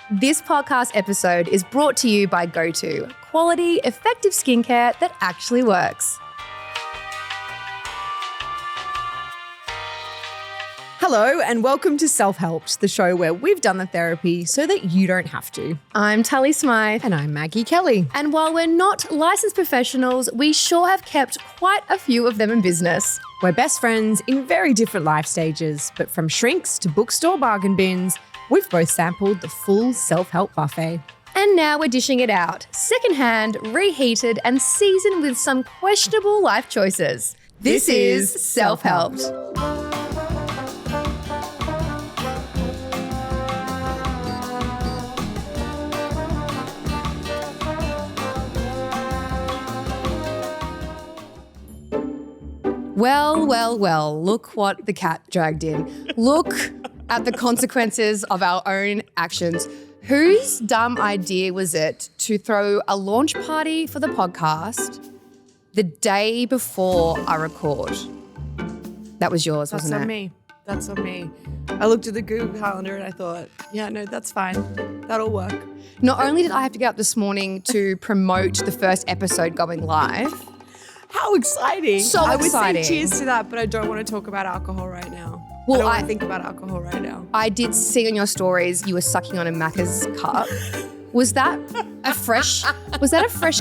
This podcast episode is brought to you by GoTo, quality, effective skincare that actually works. Hello and welcome to Self-Helped, the show where we've done the therapy so that you don't have to. I'm Tully Smythe. And I'm Maggie Kelly. And while we're not licensed professionals, we sure have kept quite a few of them in business. We're best friends in very different life stages, but from shrinks to bookstore bargain bins, we've both sampled the full self-help buffet. And now we're dishing it out, secondhand, reheated, and seasoned with some questionable life choices. This is Self-Helped. Well, look what the cat dragged in. Look at the consequences of our own actions. Whose dumb idea was it to throw a launch party for the podcast the day before I record? That was yours, wasn't it? That's on me. I looked at the Google Calendar and I thought, yeah, no, that's fine. That'll work. Not only did I have to get up this morning to promote the first episode going live. How exciting. So exciting. I would say cheers to that, but I don't want to talk about alcohol right now. Well, I don't want to think about alcohol right now. I did see on your stories you were sucking on a Macca's cup. Was that a fresh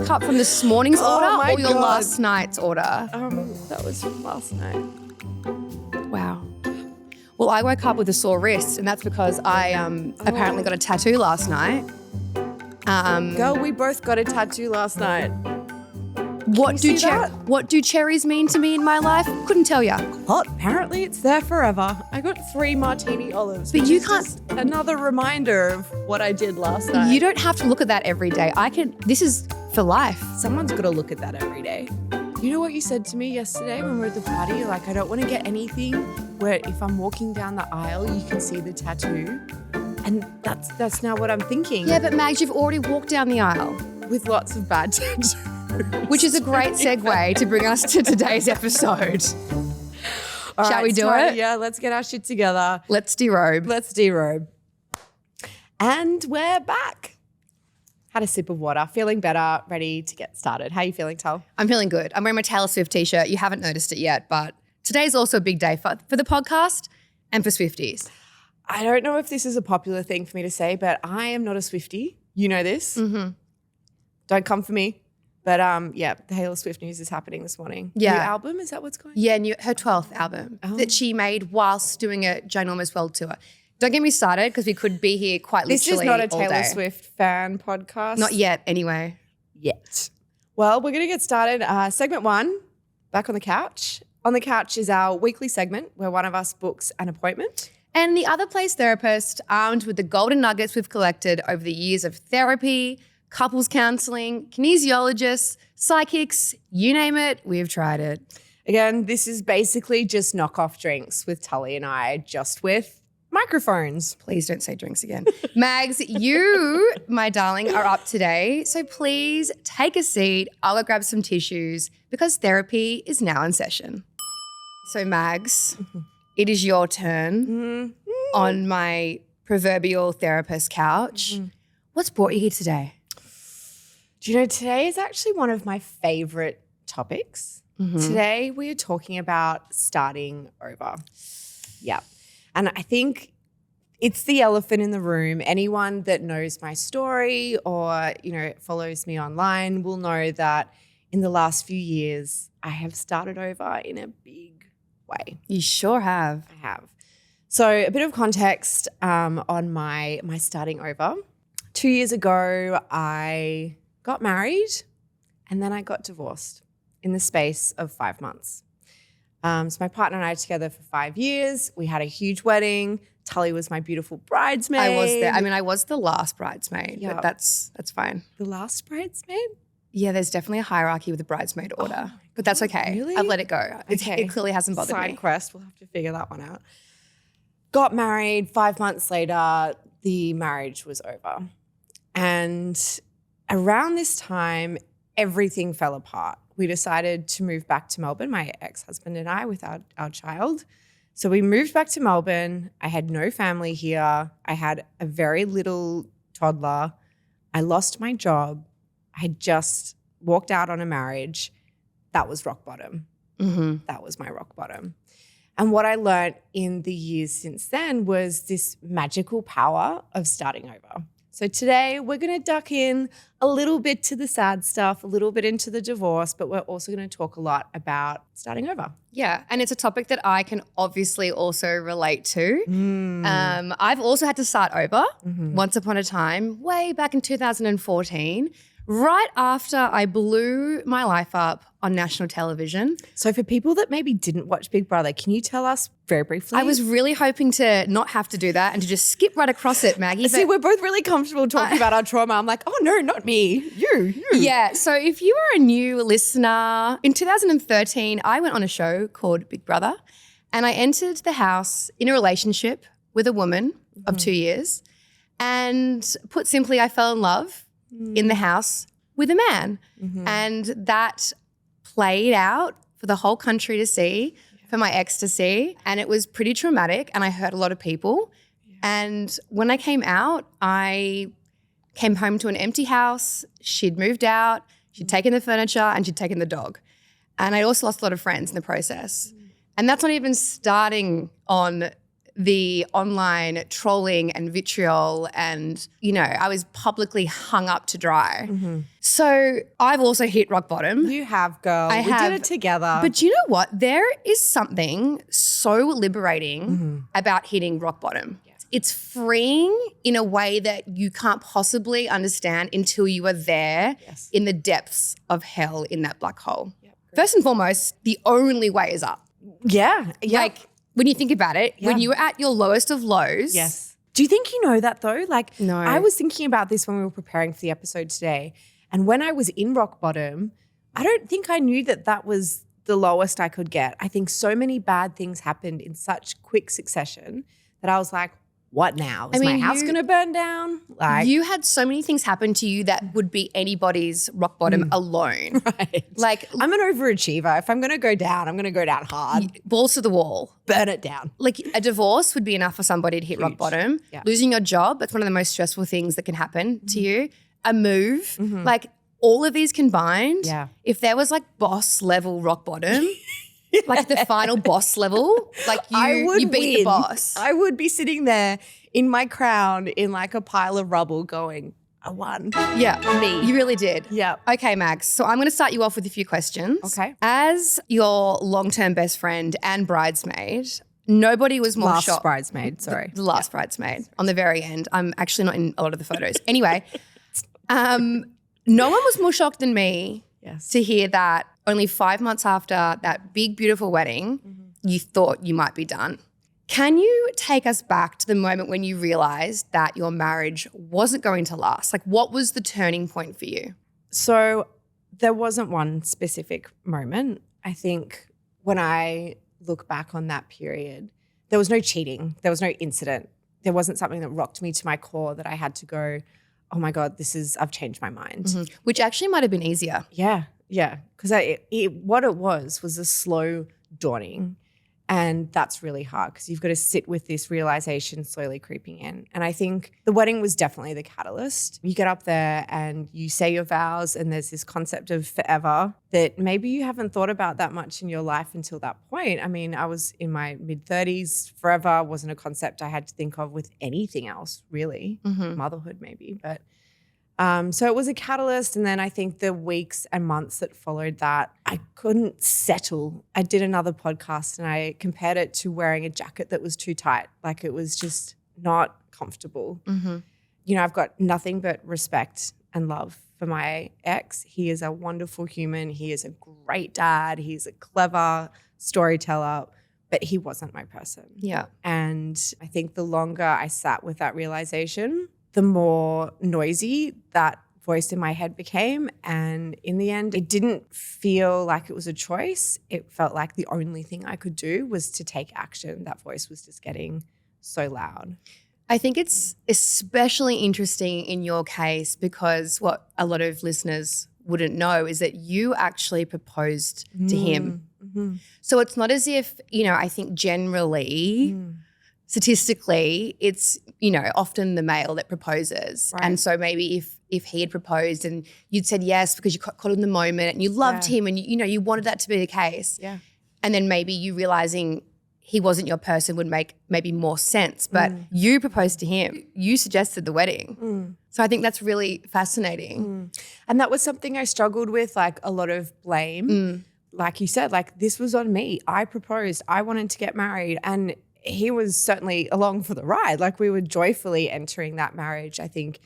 cup from this morning's order or your last night's order? That was from last night. Wow. Well, I woke up with a sore wrist, and that's because I apparently got a tattoo last night. Girl, we both got a tattoo last night. What do cherries mean to me in my life? Couldn't tell you. Hot. Apparently it's there forever. I got 3 martini olives. But you can't. Just another reminder of what I did last night. You don't have to look at that every day. This is for life. Someone's got to look at that every day. You know what you said to me yesterday when we were at the party? You're like, I don't want to get anything where if I'm walking down the aisle, you can see the tattoo. And that's now what I'm thinking. Yeah, but Mags, you've already walked down the aisle. With lots of bad tattoos. Which is a great segue to bring us to today's episode. Shall we do it? Yeah, let's get our shit together. Let's derobe. And we're back. Had a sip of water, feeling better, ready to get started. How are you feeling, Tal? I'm feeling good. I'm wearing my Taylor Swift t-shirt. You haven't noticed it yet, but today's also a big day for the podcast and for Swifties. I don't know if this is a popular thing for me to say, but I am not a Swiftie. You know this. Mm-hmm. Don't come for me. But the Taylor Swift news is happening this morning. Yeah. New album, is that what's going on? Yeah, her 12th album that she made whilst doing a ginormous world tour. Don't get me started because we could be here quite literally all day. This is not a Taylor Swift fan podcast. Not yet, anyway. Yet. Well, we're going to get started. Segment 1, back on the couch. On the couch is our weekly segment where one of us books an appointment. And the other plays therapist, armed with the golden nuggets we've collected over the years of therapy, couples counselling, kinesiologists, psychics, you name it, we've tried it. Again, this is basically just knockoff drinks with Tully and I, just with microphones. Please don't say drinks again. Mags, you, my darling, are up today. So please take a seat. I'll go grab some tissues because therapy is now in session. So Mags, it is your turn on my proverbial therapist couch. What's brought you here today? Do you know, today is actually one of my favorite topics. Today we are talking about starting over. Yeah. And I think it's the elephant in the room. Anyone that knows my story or, follows me online will know that in the last few years, I have started over in a big way. You sure have. I have. So a bit of context on my starting over. 2 years ago, I got married and then I got divorced in the space of 5 months. So my partner and I are together for 5 years. We had a huge wedding. Tully was my beautiful bridesmaid. I was there. I mean, I was the last bridesmaid, but that's fine. The last bridesmaid? Yeah, there's definitely a hierarchy with the bridesmaid order, but that's okay. Really? I've let it go. Okay. It clearly hasn't bothered me. Side quest. We'll have to figure that one out. Got married. 5 months later, the marriage was over. And around this time, everything fell apart. We decided to move back to Melbourne, my ex-husband and I, with our child. So we moved back to Melbourne. I had no family here. I had a very little toddler. I lost my job. I had just walked out on a marriage. That was rock bottom. That was my rock bottom. And what I learned in the years since then was this magical power of starting over. So today we're going to duck in a little bit to the sad stuff, a little bit into the divorce, but we're also going to talk a lot about starting over. Yeah, and it's a topic that I can obviously also relate to. I've also had to start over once upon a time, way back in 2014, right after I blew my life up on national television. So for people that maybe didn't watch Big Brother, can you tell us very briefly? I was really hoping to not have to do that and to just skip right across it, Maggie. See, we're both really comfortable talking about our trauma. I'm like, oh no, not me, you. Yeah, so if you are a new listener, in 2013, I went on a show called Big Brother and I entered the house in a relationship with a woman of 2 years. And put simply, I fell in love in the house with a man. And that played out for the whole country to see, for my ex to see. And it was pretty traumatic and I hurt a lot of people. And when I came out, I came home to an empty house. She'd moved out, she'd taken the furniture and she'd taken the dog. And I also lost a lot of friends in the process. And that's not even starting on the online trolling and vitriol and, you know, I was publicly hung up to dry. So I've also hit rock bottom. You have, girl. We did it together. But you know what? There is something so liberating about hitting rock bottom. It's freeing in a way that you can't possibly understand until you are there in the depths of hell in that black hole. First and foremost, the only way is up. Yeah. Like, when you think about it, when you were at your lowest of lows. Yes. Do you think you know that though? Like, no. I was thinking about this when we were preparing for the episode today. And when I was in rock bottom, I don't think I knew that that was the lowest I could get. I think so many bad things happened in such quick succession that I was like, what now? Is my house going to burn down? Like, you had so many things happen to you that would be anybody's rock bottom alone. Right. Like, I'm an overachiever. If I'm going to go down, I'm going to go down hard. Balls to the wall. Burn it down. Like a divorce would be enough for somebody to hit rock bottom. Yeah. Losing your job, that's one of the most stressful things that can happen to you. A move, like all of these combined, if there was like boss level rock bottom, like the final boss level, like you beat the boss. I would be sitting there in my crown in like a pile of rubble going, I won. Yeah. Me. You really did. Yeah. Okay, Max. So I'm going to start you off with a few questions. Okay. As your long-term best friend and bridesmaid, nobody was more shocked. Last bridesmaid, sorry. The last bridesmaid on the very end. I'm actually not in a lot of the photos. Anyway, no one was more shocked than me to hear that only 5 months after that big, beautiful wedding, you thought you might be done. Can you take us back to the moment when you realized that your marriage wasn't going to last? Like, what was the turning point for you? So there wasn't one specific moment. I think when I look back on that period, there was no cheating. There was no incident. There wasn't something that rocked me to my core that I had to go, oh my God, I've changed my mind. Which actually might have been easier. Yeah. Because what it was a slow dawning. And that's really hard because you've got to sit with this realization slowly creeping in. And I think the wedding was definitely the catalyst. You get up there and you say your vows and there's this concept of forever that maybe you haven't thought about that much in your life until that point. I mean, I was in my mid-30s. Forever wasn't a concept I had to think of with anything else, really. Motherhood maybe, but so it was a catalyst. And then I think the weeks and months that followed that, I couldn't settle. I did another podcast and I compared it to wearing a jacket that was too tight. Like it was just not comfortable. You know, I've got nothing but respect and love for my ex. He is a wonderful human. He is a great dad. He's a clever storyteller, but he wasn't my person. Yeah. And I think the longer I sat with that realization, the more noisy that voice in my head became. And in the end, it didn't feel like it was a choice. It felt like the only thing I could do was to take action. That voice was just getting so loud. I think it's especially interesting in your case because what a lot of listeners wouldn't know is that you actually proposed to him. So it's not as if, you know, I think generally statistically it's, often the male that proposes. Right. And so maybe if he had proposed and you'd said yes because you caught in the moment and you loved him and you wanted that to be the case. Yeah. And then maybe you realizing he wasn't your person would make maybe more sense. But you proposed to him. You suggested the wedding. So I think that's really fascinating. And that was something I struggled with, like a lot of blame. Like you said, like this was on me. I proposed. I wanted to get married. And he was certainly along for the ride. Like we were joyfully entering that marriage, I think,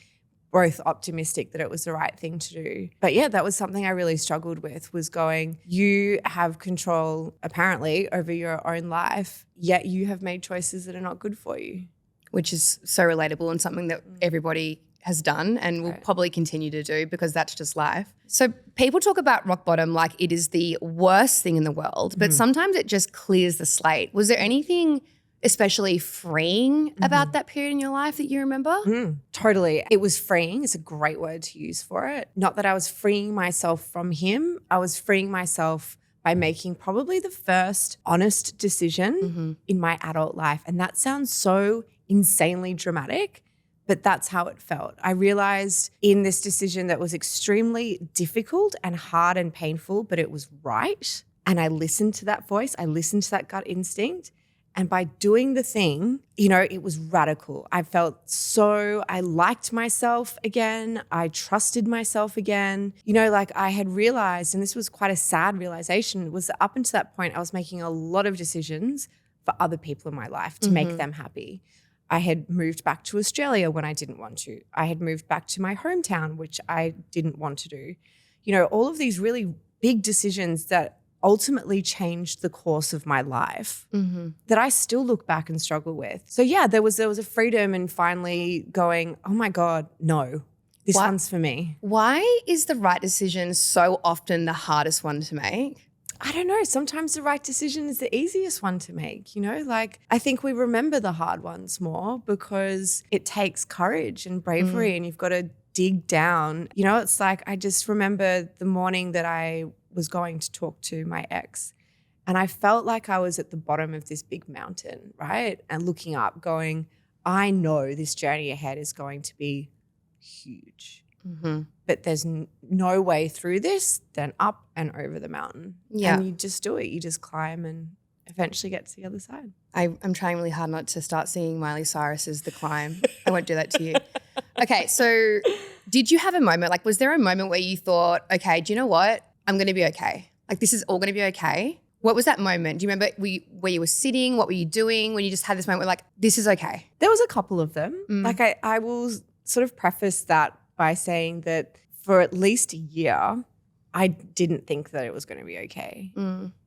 both optimistic that it was the right thing to do. But yeah, that was something I really struggled with, was going, you have control apparently over your own life, yet you have made choices that are not good for you. Which is so relatable and something that everybody has done and will probably continue to do because that's just life. So people talk about rock bottom like it is the worst thing in the world, but sometimes it just clears the slate. Was there anything especially freeing about that period in your life that you remember? Totally. It was freeing. It's a great word to use for it. Not that I was freeing myself from him. I was freeing myself by making probably the first honest decision in my adult life. And that sounds so insanely dramatic, but that's how it felt. I realized in this decision that was extremely difficult and hard and painful, but it was right. And I listened to that voice. I listened to that gut instinct. And by doing the thing, it was radical. I liked myself again. I trusted myself again. Like I had realized, and this was quite a sad realization, was that up until that point, I was making a lot of decisions for other people in my life to make them happy. I had moved back to Australia when I didn't want to. I had moved back to my hometown, which I didn't want to do. All of these really big decisions that ultimately changed the course of my life that I still look back and struggle with. So yeah, there was a freedom in finally going, oh my God, no, this one's for me. Why is the right decision so often the hardest one to make? I don't know. Sometimes the right decision is the easiest one to make, like I think we remember the hard ones more because it takes courage and bravery and you've got to dig down. It's like I just remember the morning that I was going to talk to my ex and I felt like I was at the bottom of this big mountain, right? And looking up going, I know this journey ahead is going to be huge, but there's no way through this than up and over the mountain. Yeah. And you just do it. You just climb and eventually get to the other side. I'm trying really hard not to start singing Miley Cyrus's The Climb. I won't do that to you. Okay, so did you have a moment, like was there a moment where you thought, okay, do you know what? I'm going to be okay. Like this is all going to be okay. What was that moment? Do you remember where you were sitting? What were you doing when you just had this moment where like, this is okay? There was a couple of them. Like I will sort of preface that by saying that for at least a year, I didn't think that it was going to be okay.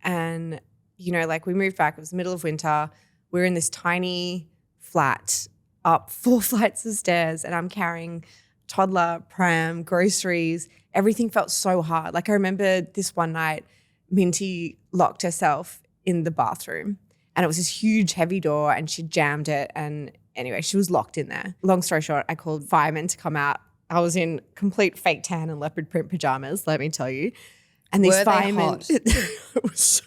And, like we moved back, it was the middle of winter. We're in this tiny flat up 4 flights of stairs and I'm carrying toddler, pram, groceries. Everything felt so hard. Like I remember this one night, Minty locked herself in the bathroom and it was this huge heavy door and she jammed it. And anyway, she was locked in there. Long story short, I called firemen to come out. I was in complete fake tan and leopard print pajamas, let me tell you. And these firemen, it was so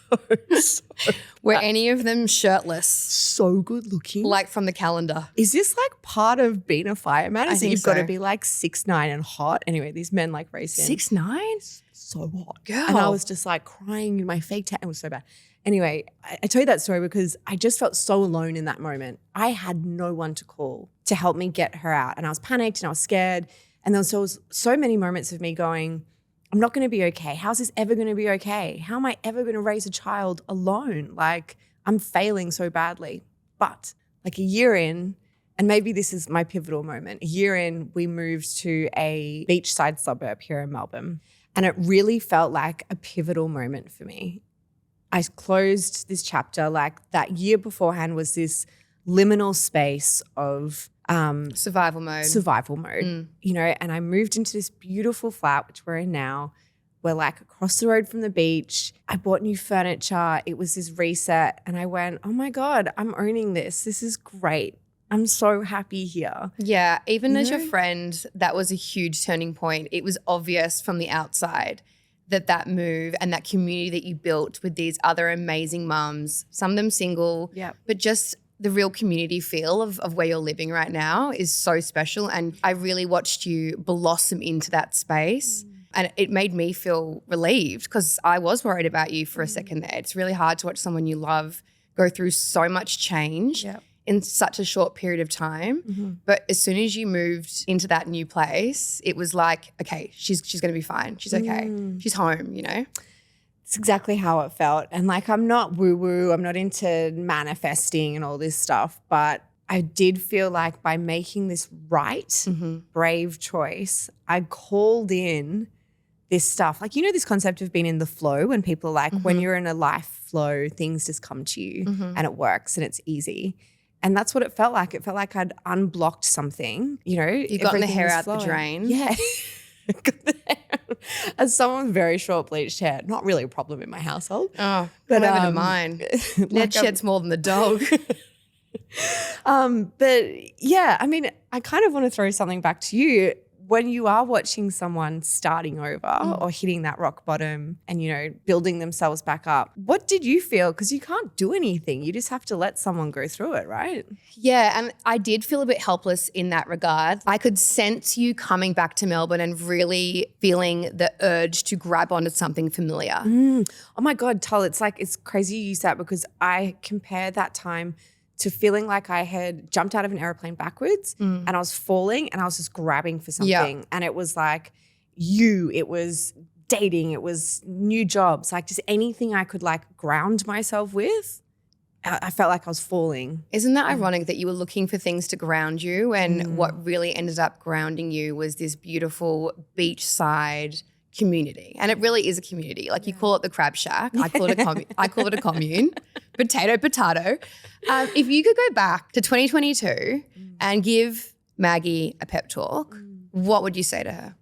were any of them shirtless? So good looking. Like from the calendar. Is this like part of being a fireman? Is that you've got to be like 6'9" and hot? Anyway, these men like race in. 6'9"? So hot. Girl. And I was just like crying in my fake tan. It was so bad. Anyway, I tell you that story because I just felt so alone in that moment. I had no one to call to help me get her out. And I was panicked and I was scared. And there was so many moments of me going, I'm not going to be okay. How's this ever going to be okay? How am I ever going to raise a child alone? Like I'm failing so badly. But like a year in, and maybe this is my pivotal moment, a year in, we moved to a beachside suburb here in Melbourne. And it really felt like a pivotal moment for me. I closed this chapter, like that year beforehand was this liminal space of survival mode, and I moved into this beautiful flat, which we're in now. We're like across the road from the beach. I bought new furniture. It was this reset. And I went, oh my God, I'm owning this. This is great. I'm so happy here. Yeah. Even as your friend, that was a huge turning point. It was obvious from the outside that move and that community that you built with these other amazing mums, some of them single, but just the real community feel of where you're living right now is so special. And I really watched you blossom into that space. And it made me feel relieved because I was worried about you for a second there. It's really hard to watch someone you love go through so much change in such a short period of time. But as soon as you moved into that new place, it was like, okay, she's going to be fine. She's okay. She's home, you know? It's exactly how it felt. And like, I'm not woo-woo. I'm not into manifesting and all this stuff. But I did feel like by making this brave choice, I called in this stuff. Like, you know, this concept of being in the flow when people are like, when you're in a life flow, things just come to you and it works and it's easy. And that's what it felt like. It felt like I'd unblocked something, you know. You've gotten the hair out the drain. Yeah. As someone with very short bleached hair, not really a problem in my household. Oh, but over to mine. Ned sheds more than the dog. But yeah, I mean, I kind of want to throw something back to you. When you are watching someone starting over or hitting that rock bottom and, you know, building themselves back up, what did you feel? Because you can't do anything. You just have to let someone go through it, right? Yeah, and I did feel a bit helpless in that regard. I could sense you coming back to Melbourne and really feeling the urge to grab onto something familiar. Oh my God, Tull, it's like, it's crazy you use that because I compare that time to feeling like I had jumped out of an airplane backwards and I was falling and I was just grabbing for something. And it was like it was dating, it was new jobs, like just anything I could like ground myself with. I felt like I was falling. Isn't that ironic that you were looking for things to ground you and what really ended up grounding you was this beautiful beachside community? And it really is a community. Like you call it the crab shack. I call it a commune. Potato. If you could go back to 2022 and give Maggie a pep talk, what would you say to her?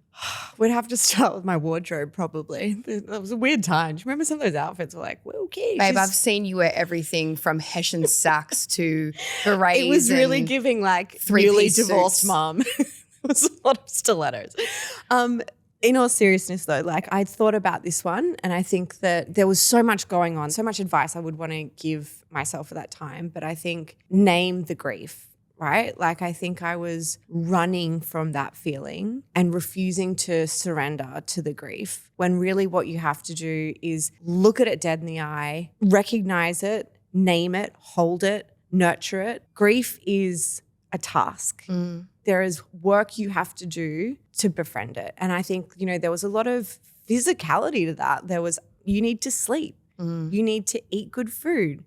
We'd have to start with my wardrobe probably. That was a weird time. Do you remember some of those outfits were like, well, okay. Babe, I've seen you wear everything from Hessian sacks to berets. It was really giving like newly divorced mom. It was a lot of stilettos. In all seriousness though, like I thought about this one and I think that there was so much going on, so much advice I would want to give myself at that time. But I think name the grief, right? Like I think I was running from that feeling and refusing to surrender to the grief when really what you have to do is look at it dead in the eye, recognize it, name it, hold it, nurture it. Grief is a task. There is work you have to do to befriend it. And I think, you know, there was a lot of physicality to that. You need to sleep. You need to eat good food.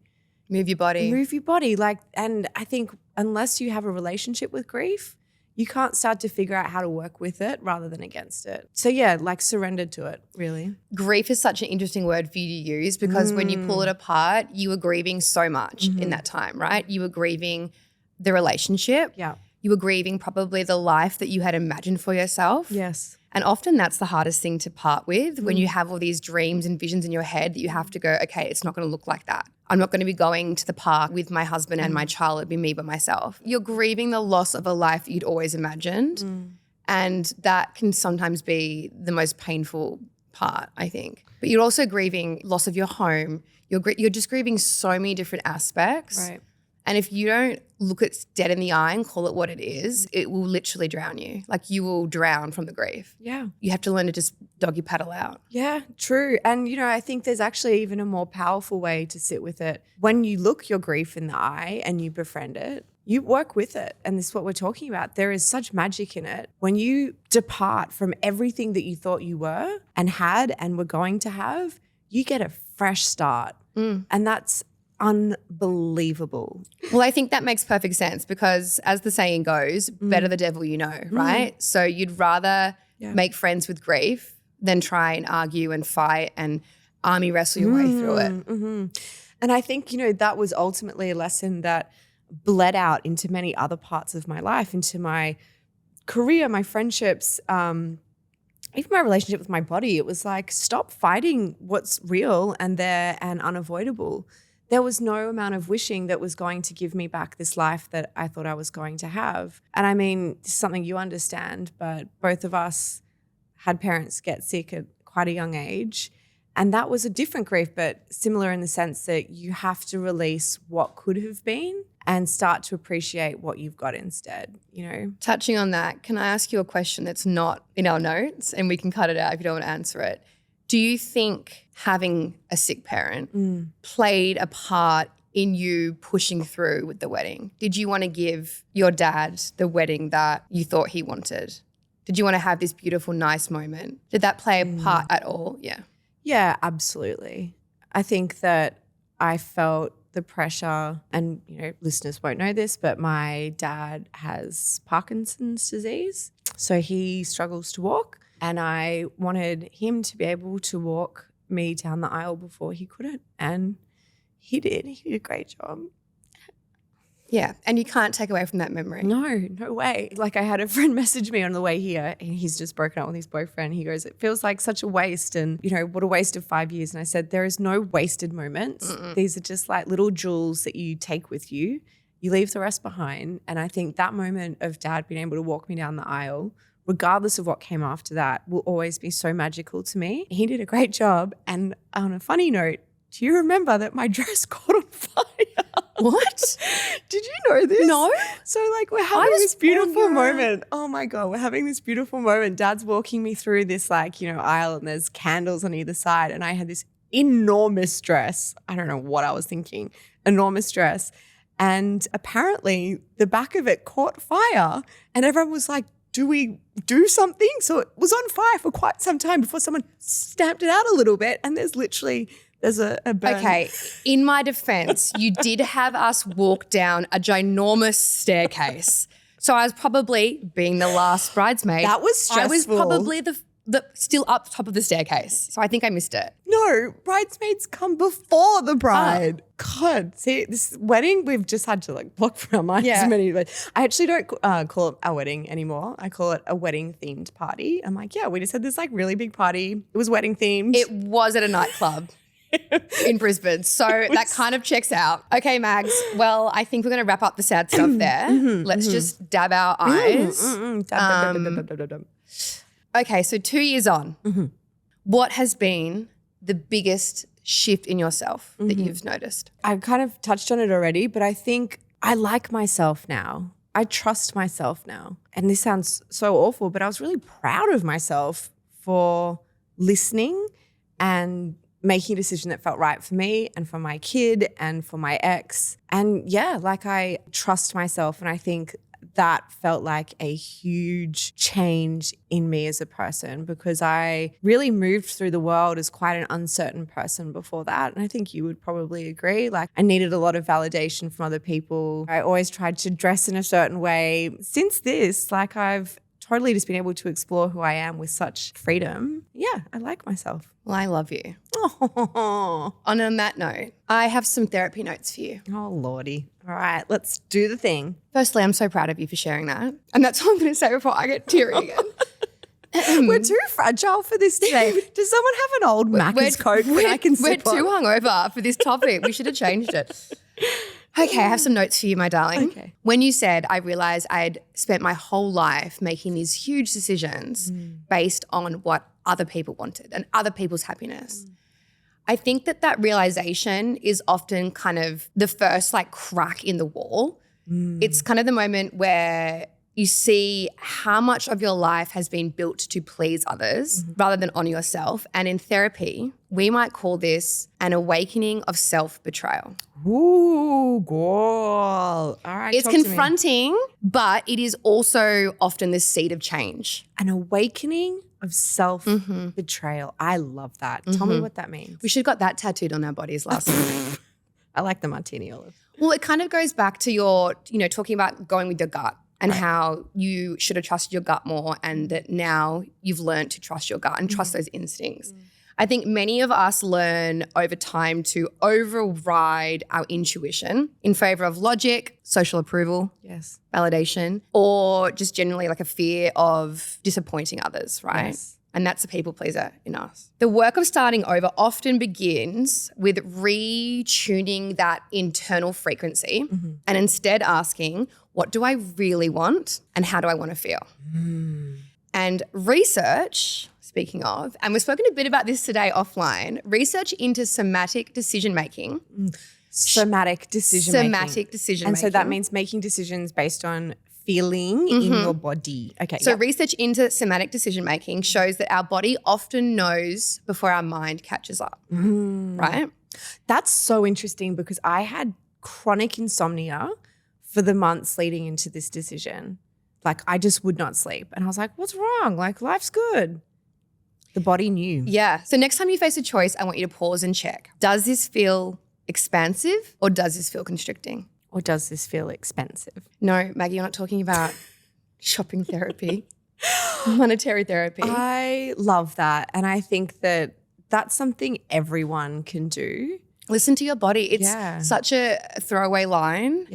Move your body. Like, and I think unless you have a relationship with grief, you can't start to figure out how to work with it rather than against it. So yeah, like surrender to it, really. Grief is such an interesting word for you to use because when you pull it apart, you were grieving so much in that time, right? You were grieving the relationship. Yeah. You were grieving probably the life that you had imagined for yourself. Yes. And often that's the hardest thing to part with when you have all these dreams and visions in your head that you have to go, okay, it's not going to look like that. I'm not going to be going to the park with my husband and my child. It'd be me by myself. You're grieving the loss of a life that you'd always imagined. And that can sometimes be the most painful part, I think. But you're also grieving loss of your home. You're just grieving so many different aspects. Right. And if you don't look it dead in the eye and call it what it is, it will literally drown you. Like you will drown from the grief. Yeah. You have to learn to just doggy paddle out. Yeah, true. And, you know, I think there's actually even a more powerful way to sit with it. When you look your grief in the eye and you befriend it, you work with it. And this is what we're talking about. There is such magic in it. When you depart from everything that you thought you were and had and were going to have, you get a fresh start. And that's unbelievable. Well, I think that makes perfect sense because as the saying goes, better the devil you know, right? So you'd rather make friends with grief than try and argue and fight and army wrestle your way through it. And I think, you know, that was ultimately a lesson that bled out into many other parts of my life, into my career, my friendships, even my relationship with my body. It was like, stop fighting what's real and there and unavoidable. There was no amount of wishing that was going to give me back this life that I thought I was going to have. And I mean, this is something you understand, but both of us had parents get sick at quite a young age. And that was a different grief, but similar in the sense that you have to release what could have been and start to appreciate what you've got instead, you know? Touching on that, can I ask you a question that's not in our notes and we can cut it out if you don't want to answer it? Do you think having a sick parent played a part in you pushing through with the wedding? Did you want to give your dad the wedding that you thought he wanted? Did you want to have this beautiful, nice moment? Did that play a part at all? Yeah. Yeah, absolutely. I think that I felt the pressure, and you know, listeners won't know this, but my dad has Parkinson's disease. So he struggles to walk, and I wanted him to be able to walk me down the aisle before he couldn't. And he did. He did a great job. Yeah, and you can't take away from that memory. No way. Like I had a friend message me on the way here and he's just broken up with his boyfriend. He goes, it feels like such a waste and, you know, what a waste of 5 years. And I said, there is no wasted moments. These are just like little jewels that you take with you. You leave the rest behind. And I think that moment of dad being able to walk me down the aisle, regardless of what came after that, will always be so magical to me. He did a great job. And on a funny note, do you remember that my dress caught on fire? What? Did you know this? No. So like we're having this beautiful moment. Oh my God, we're having this beautiful moment. Dad's walking me through this like, you know, aisle and there's candles on either side. And I had this enormous dress. I don't know what I was thinking. Enormous dress. And apparently the back of it caught fire and everyone was like, do we do something? So it was on fire for quite some time before someone stamped it out a little bit. And there's a burn. Okay, in my defense, you did have us walk down a ginormous staircase. So I was probably, being the last bridesmaid, That was stressful. I was probably the still up top of the staircase. So I think I missed it. No, bridesmaids come before the bride. God, see, this wedding we've just had to like block from our minds. Yeah. I actually don't call it a wedding anymore. I call it a wedding themed party. I'm like, yeah, we just had this like really big party. It was wedding themed. It was at a nightclub in Brisbane. So that kind of checks out. Okay, Mags. Well, I think we're going to wrap up the sad stuff there. Let's just dab our eyes. Okay, so 2 years on, what has been the biggest shift in yourself that you've noticed? I kind of touched on it already, but I think I like myself now. I trust myself now. And this sounds so awful, but I was really proud of myself for listening and making a decision that felt right for me and for my kid and for my ex. And yeah, like I trust myself, and I think that felt like a huge change in me as a person, because I really moved through the world as quite an uncertain person before that. And I think you would probably agree. Like I needed a lot of validation from other people. I always tried to dress in a certain way. Since this, like I've totally just been able to explore who I am with such freedom. Yeah, I like myself. Well, I love you. Oh, On that note, I have some therapy notes for you. Lordy. All right, let's do the thing. Firstly, I'm so proud of you for sharing that. And that's all I'm going to say before I get teary again. We're too fragile for this today. Does someone have an old Macca's coat that I can We're sip on? too hungover for this topic. We should have changed it. Okay, I have some notes for you, my darling. Okay. When you said, I realized I'd spent my whole life making these huge decisions based on what other people wanted and other people's happiness. I think that realization is often kind of the first like crack in the wall. It's kind of the moment where you see how much of your life has been built to please others rather than honor yourself. And in therapy, we might call this an awakening of self-betrayal. Ooh, girl. All right, It's talk to me. confronting, but it is also often the seed of change. An awakening of self-betrayal. I love that. Tell me what that means. We should have got that tattooed on our bodies last week. I like the martini olive. Well, it kind of goes back to your, talking about going with your gut and how you should have trusted your gut more, and that now you've learned to trust your gut and trust those instincts. I think many of us learn over time to override our intuition in favor of logic, social approval, Yes. validation, or just generally like a fear of disappointing others, right? Yes. And that's a people pleaser in us. The work of starting over often begins with retuning that internal frequency and instead asking, what do I really want and how do I want to feel? And research, speaking of, and we've spoken a bit about this today offline, research into somatic decision-making Somatic decision making. Somatic decision And making. so that means making decisions based on feeling in your body. Okay. So research into somatic decision making shows that our body often knows before our mind catches up, right? That's so interesting because I had chronic insomnia for the months leading into this decision. Like I just would not sleep. And I was like, what's wrong? Like life's good. The body knew. Yeah. So next time you face a choice, I want you to pause and check. Does this feel expansive or does this feel constricting? Or does this feel expensive? No, Maggie, you're not talking about shopping therapy, monetary therapy. I love that. And I think that that's something everyone can do. Listen to your body. It's such a throwaway line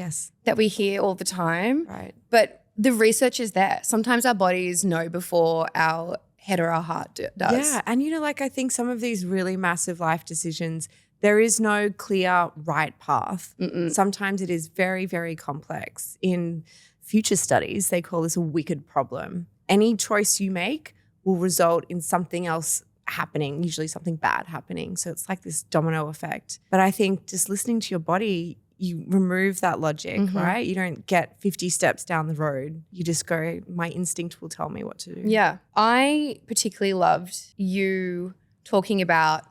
that we hear all the time. Right. But the research is there. Sometimes our bodies know before our head or our heart does. Yeah. And, like I think some of these really massive life decisions, there is no clear right path. Sometimes it is very, very complex. In future studies, they call this a wicked problem. Any choice you make will result in something else happening, usually something bad happening. So it's like this domino effect. But I think just listening to your body, you remove that logic, right? You don't get 50 steps down the road. You just go, my instinct will tell me what to do. Yeah. I particularly loved you talking about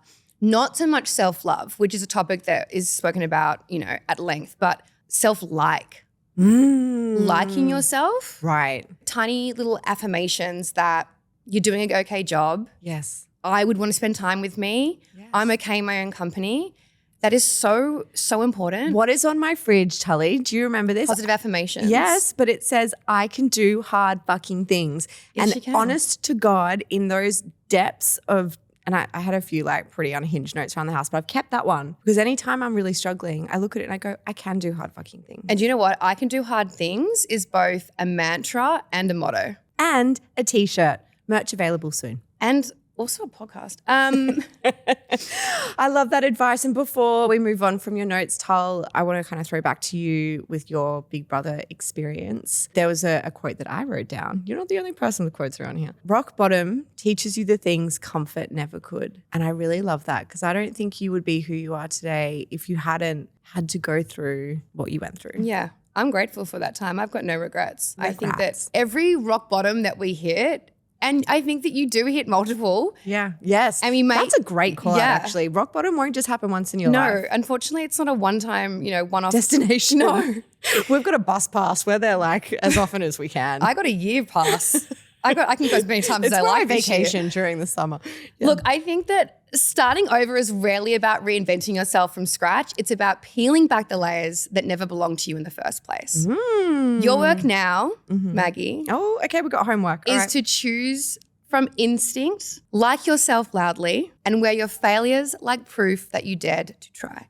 not so much self-love, which is a topic that is spoken about, at length, but self-like. Liking yourself. Right. Tiny little affirmations that you're doing an okay job. Yes. I would want to spend time with me. Yes. I'm okay in my own company. That is so, so important. What is on my fridge, Tully? Do you remember this? Positive affirmations. Yes, but it says, I can do hard fucking things. Yes, and honest to God, in those depths of, and I had a few pretty unhinged notes around the house, but I've kept that one because anytime I'm really struggling, I look at it and I go, I can do hard fucking things. And you know what? I can do hard things is both a mantra and a motto. And a t-shirt. Merch available soon. And also a podcast. I love that advice. And before we move on from your notes, Tull, I want to kind of throw back to you with your Big Brother experience. There was a quote that I wrote down. You're not the only person with quotes around here. Rock bottom teaches you the things comfort never could. And I really love that because I don't think you would be who you are today if you hadn't had to go through what you went through. Yeah. I'm grateful for that time. I've got no regrets. I think that every rock bottom that we hit, and I think that you do hit multiple. Yeah. Yes. And we that's a great call out, actually. Rock bottom won't just happen once in your life. No, unfortunately, it's not a one-time, one-off destination. No. We've got a bus pass. We're there as often as we can. I got a year pass. I can go as many times as I like. It's vacation during the summer. Yeah. Look, I think that starting over is rarely about reinventing yourself from scratch. It's about peeling back the layers that never belonged to you in the first place. Your work now, Maggie. Oh, okay, we've got homework. Is to choose from instinct, like yourself loudly, and wear your failures like proof that you dared to try.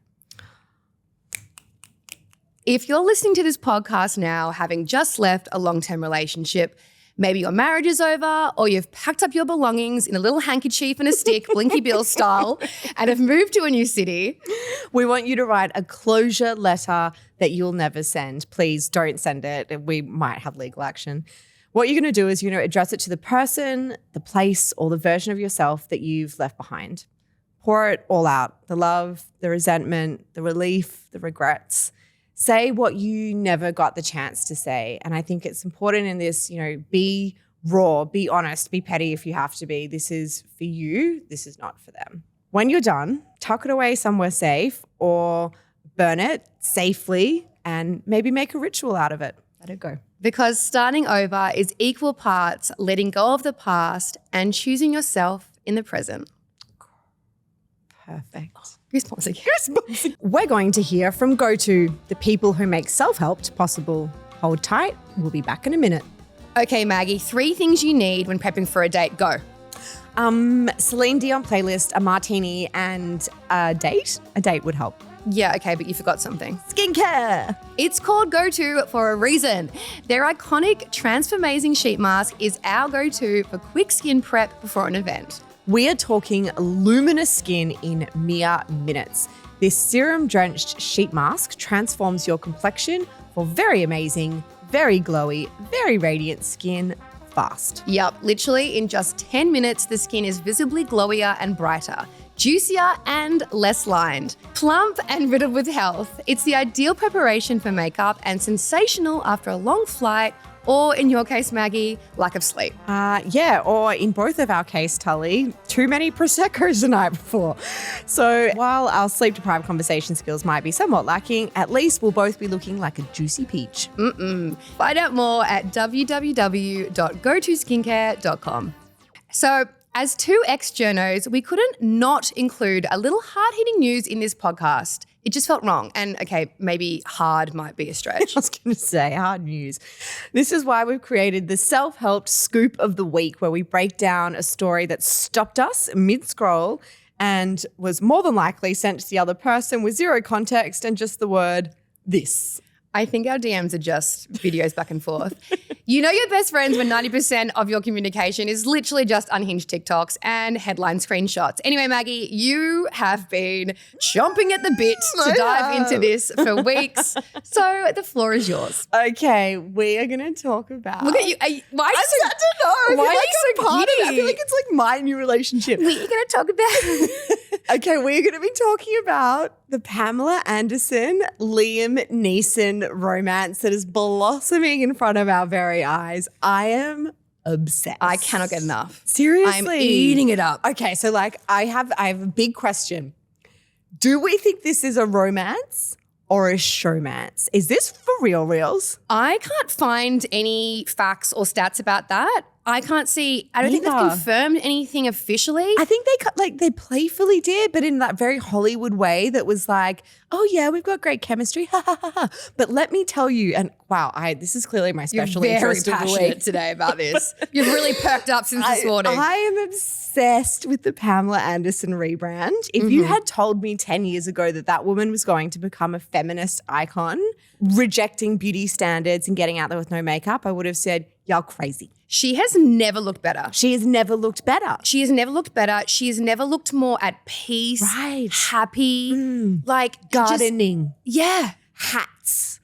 If you're listening to this podcast now, having just left a long-term relationship, maybe your marriage is over or you've packed up your belongings in a little handkerchief and a stick, Blinky Bill style, and have moved to a new city. We want you to write a closure letter that you'll never send. Please don't send it. We might have legal action. What you're going to do is address it to the person, the place, or the version of yourself that you've left behind. Pour it all out. The love, the resentment, the relief, the regrets. Say what you never got the chance to say. And I think it's important in this, be raw, be honest, be petty if you have to be. This is for you. This is not for them. When you're done, tuck it away somewhere safe or burn it safely and maybe make a ritual out of it. Let it go. Because starting over is equal parts letting go of the past and choosing yourself in the present. Perfect. Goosebumps. We're going to hear from GoTo, the people who make self-help possible. Hold tight. We'll be back in a minute. Okay, Maggie, 3 things you need when prepping for a date. Go. Celine Dion playlist, a martini, and a date. A date would help. Yeah, okay, but you forgot something. Skincare. It's called GoTo for a reason. Their iconic Transformazing Sheet Mask is our go-to for quick skin prep before an event. We are talking luminous skin in mere minutes. This serum-drenched sheet mask transforms your complexion for very amazing, very glowy, very radiant skin fast. Yup, literally in just 10 minutes, the skin is visibly glowier and brighter. Juicier and less lined. Plump and riddled with health. It's the ideal preparation for makeup and sensational after a long flight or, in your case, Maggie, lack of sleep. Or in both of our case, Tully, too many Prosecco's the night before. So while our sleep-deprived conversation skills might be somewhat lacking, at least we'll both be looking like a juicy peach. Find out more at www.gotoskincare.com. So, as two ex-journos, we couldn't not include a little hard-hitting news in this podcast. It just felt wrong. And okay, maybe hard might be a stretch. I was going to say hard news. This is why we've created the self-help scoop of the week, where we break down a story that stopped us mid-scroll and was more than likely sent to the other person with zero context and just the word this. I think our DMs are just videos back and forth. You know you're best friends when 90% of your communication is literally just unhinged TikToks and headline screenshots. Anyway, Maggie, you have been chomping at the bit to dive into this for weeks. So the floor is yours. Okay, we are going to talk about... Look at you. I don't know. Why are you so part of it? I giddy? feel like it's like my new relationship. What are you going to talk about? Okay, we're going to be talking about the Pamela Anderson, Liam Neeson romance that is blossoming in front of our very eyes. I am obsessed. I cannot get enough. Seriously. I'm eating it up. Okay, so like I have a big question. Do we think this is a romance or a showmance? Is this for reals? I can't find any facts or stats about that. I don't think they've Neither. confirmed anything officially. I think they playfully did, but in that very Hollywood way that was like, oh yeah, we've got great chemistry, ha ha ha ha. But let me tell you, and wow, this is clearly my special You're very interest of the passionate week today about this. You've really perked up since this morning. I am obsessed with the Pamela Anderson rebrand. If you had told me 10 years ago that woman was going to become a feminist icon, rejecting beauty standards and getting out there with no makeup, I would have said, y'all crazy. She has never looked better. She has never looked better. She has never looked better. She has never looked more at peace, Right. happy, like Gardening, yeah, hats,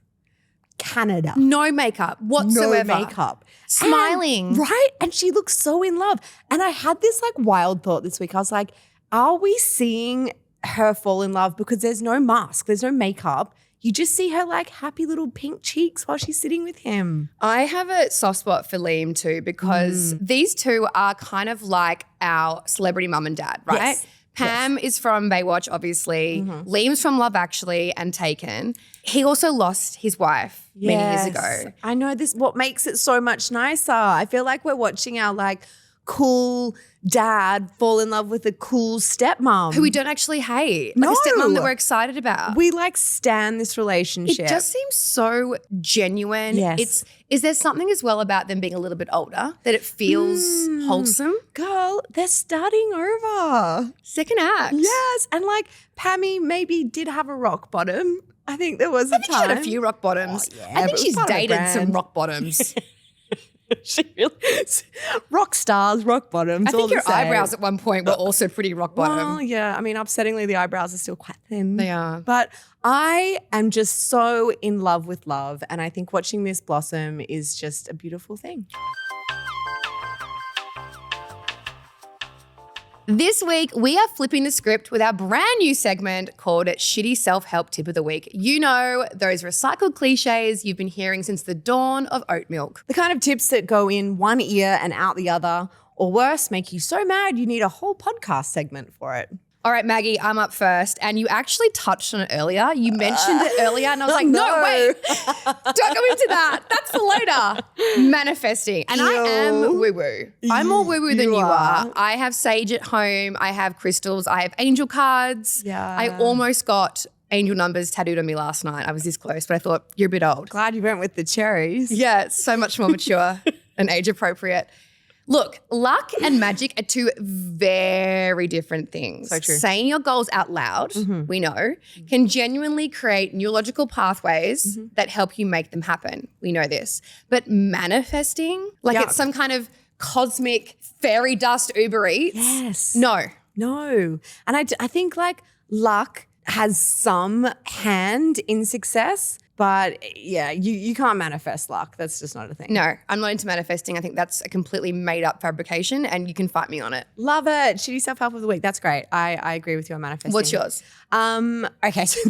Canada. no makeup whatsoever. No makeup. Smiling. Right. And she looks so in love. And I had this like wild thought this week. I was like, are we seeing her fall in love because there's no mask, there's no makeup? You just see her like happy little pink cheeks while she's sitting with him. I have a soft spot for Liam too because these two are kind of like our celebrity mum and dad, right? Yes. Pam is from Baywatch, obviously. Liam's from Love Actually and Taken. He also lost his wife many years ago. I know this, what makes it so much nicer. I feel like we're watching our like cool dad fall in love with a cool stepmom. Who we don't actually hate. Like a stepmom that we're excited about. We like stan this relationship. It just seems so genuine. Yes. Is there something as well about them being a little bit older that it feels wholesome? Girl, they're starting over. Second act. Yes. And like Pammy maybe did have a rock bottom. I think there was a I think time. she had a few rock bottoms. Oh, yeah, I but think it was she's part of her dated brand. some rock bottoms. She really is. Rock stars, rock bottoms. I think all the your same. eyebrows at one point were also pretty rock bottom. Well, yeah. I mean, upsettingly, the eyebrows are still quite thin. They are. But I am just so in love with love. And I think watching this blossom is just a beautiful thing. This week, we are flipping the script with our brand new segment called Shitty Self-Help Tip of the Week. You know, those recycled cliches you've been hearing since the dawn of oat milk. The kind of tips that go in one ear and out the other, or worse, make you so mad you need a whole podcast segment for it. All right, Maggie, I'm up first. And you actually touched on it earlier. You mentioned it earlier and I was like, no, wait, don't go into that. That's for later. Manifesting. And I am woo-woo. I'm more woo-woo than you are. I have sage at home. I have crystals. I have angel cards. Yeah. I almost got angel numbers tattooed on me last night. I was this close, but I thought, you're a bit old. Glad you went with the cherries. Yeah, it's so much more mature and age appropriate. Look, luck and magic are two very different things. So true. Saying your goals out loud, we know, can genuinely create neurological pathways that help you make them happen. We know this. But manifesting, like it's some kind of cosmic fairy dust Uber Eats. Yes. No. And I think like luck has some hand in success, But yeah, you can't manifest luck. That's just not a thing. No, I'm not into manifesting. I think that's a completely made up fabrication and you can fight me on it. Love it. Shitty self-help of the week. That's great. I agree with you on manifesting. What's yours? Okay, so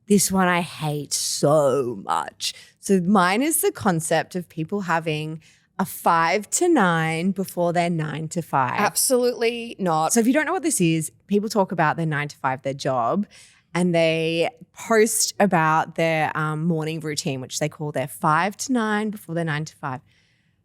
this one I hate so much. So mine is the concept of people having a 5 to 9 before their 9 to 5. Absolutely not. So if you don't know what this is, people talk about their 9 to 5, their job, and they post about their morning routine, which they call their 5 to 9 before their 9 to 5.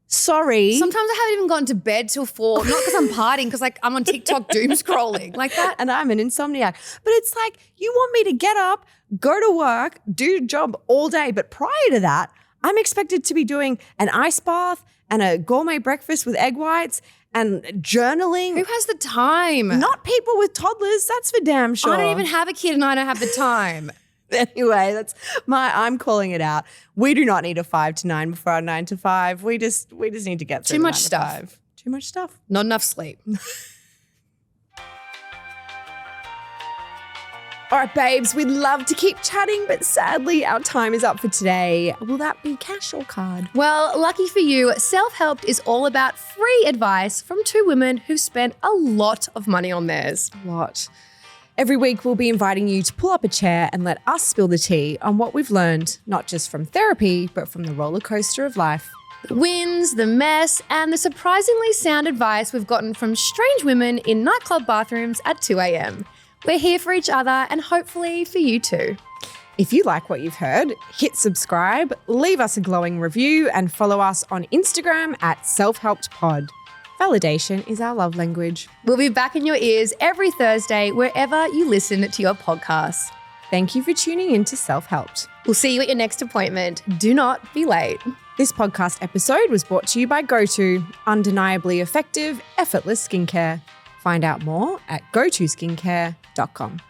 Sorry. Sometimes I haven't even gotten to bed till 4, not because I'm partying, because like I'm on TikTok doom scrolling like that. And I'm an insomniac. But it's like, you want me to get up, go to work, do a job all day. But prior to that, I'm expected to be doing an ice bath and a gourmet breakfast with egg whites and journaling. Who has the time? Not people with toddlers, that's for damn sure. I don't even have a kid and I don't have the time. Anyway, I'm calling it out. We do not need a 5 to 9 before our 9 to 5. We just need to get through Too the much 9 to stuff. 5. Too much stuff. Not enough sleep. All right, babes, we'd love to keep chatting, but sadly our time is up for today. Will that be cash or card? Well, lucky for you, Self-Helped is all about free advice from 2 women who spent a lot of money on theirs. What? Every week we'll be inviting you to pull up a chair and let us spill the tea on what we've learned, not just from therapy, but from the roller coaster of life. The wins, the mess, and the surprisingly sound advice we've gotten from strange women in nightclub bathrooms at 2 a.m. We're here for each other and hopefully for you too. If you like what you've heard, hit subscribe, leave us a glowing review, and follow us on Instagram at selfhelpedpod. Validation is our love language. We'll be back in your ears every Thursday wherever you listen to your podcasts. Thank you for tuning in to Self-Helped. We'll see you at your next appointment. Do not be late. This podcast episode was brought to you by GoTo, undeniably effective, effortless skincare. Find out more at gotoskincare.com.